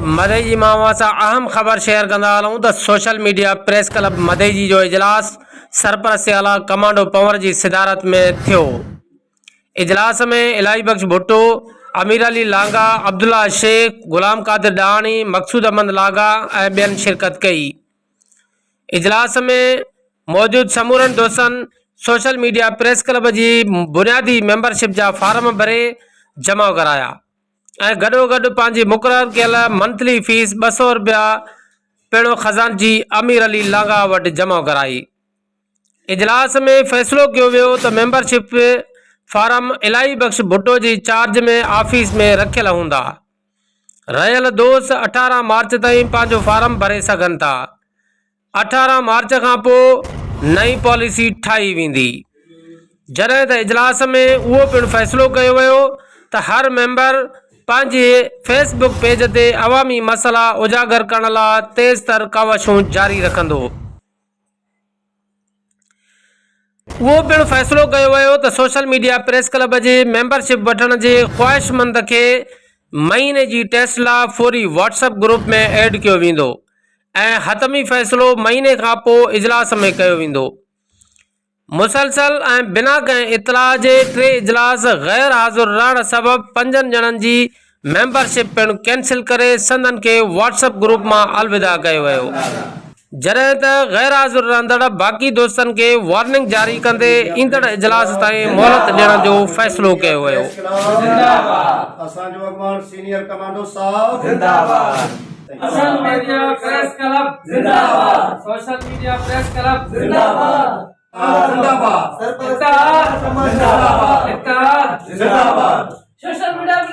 मदई मामा सां अहम ख़बर शेयर कंदा हलूं त सोशल मीडिया प्रेस क्लब मदई जो इजलास सरपरस्त आला कमांडो पंवर की सदारत में थियो। इजलास में इलाही बख्श भुट्टो, अमीर अली लांगा, अब्दुल्ला शेख, गुलाम कादिर डाणी, मकसूद अहमद लागा ऐं ॿियनि शिरकत कई। इजलास में मौजूद समूरनि दोस्तनि सोशल मीडिया प्रेस क्लब की बुनियादी मेंबरशिप जा फार्म भरे जमा कराया ऐं गॾोगॾु पंहिंजी मुक़ररु कयल मंथली फीस 200 रुपया पिणो खजानची अमीर अली लांगा वटि जमा कराई। इजलास में फ़ैसिलो कयो वियो त मेंबरशिप फार्म इलाही बख्श भुट्टो जी चार्ज में ऑफिस में रखियल हूंदा। रहियल दोस्त 18 मार्च ताईं पंहिंजो फार्म भरे सघनि था। 18 मार्च खां पोइ नई पॉलिसी ठाही वेंदी। जॾहिं त इजलास में उहो पिणु फ़ैसिलो कयो वियो त हर मेंबर पंहिंजे फेसबुक पेज ते अवामी मसला उजागर करण लाइ तेज़तर कावशूं जारी रखंदो। उहो पिणु फ़ैसिलो कयो वियो त सोशल मीडिया प्रेस क्लब जी मेंबरशिप वठण जे ख़्वाहिशमंद खे महीने जी टेस्ट लाइ फौरी व्हाट्सएप ग्रुप में ऐड कयो वेंदो ऐं हतमी फ़ैसिलो महीने खां पोइ इजलास में कयो वेंदो। मुसलसल ऐं बिना कंहिं इतलाह जे 3 इजलास गैर हाज़ुर रहण सबबि 5 ॼणनि जी मेंबरशिप पिणु कैंसिल करे संदन खे व्हाट्सएप ग्रुप मां अलविदा कयो वियो। जॾहिं त गैर हाज़ुर रहंदड़ बाक़ी दोस्तनि खे वार्निंग जारी कंदे ईंदड़ इजलास ताईं मोहलत ॾियण जो फ़ैसिलो कयो वियो। असांजो अॻवान सीनियर कमांडो साहब जिंदाबाद। सोशल मीडिया प्रेस क्लब जिंदाबाद। सोशल मीडिया प्रेस क्लब जिंदाबाद। जिंदाबाद। इत्तेहाद जिंदाबाद। Social media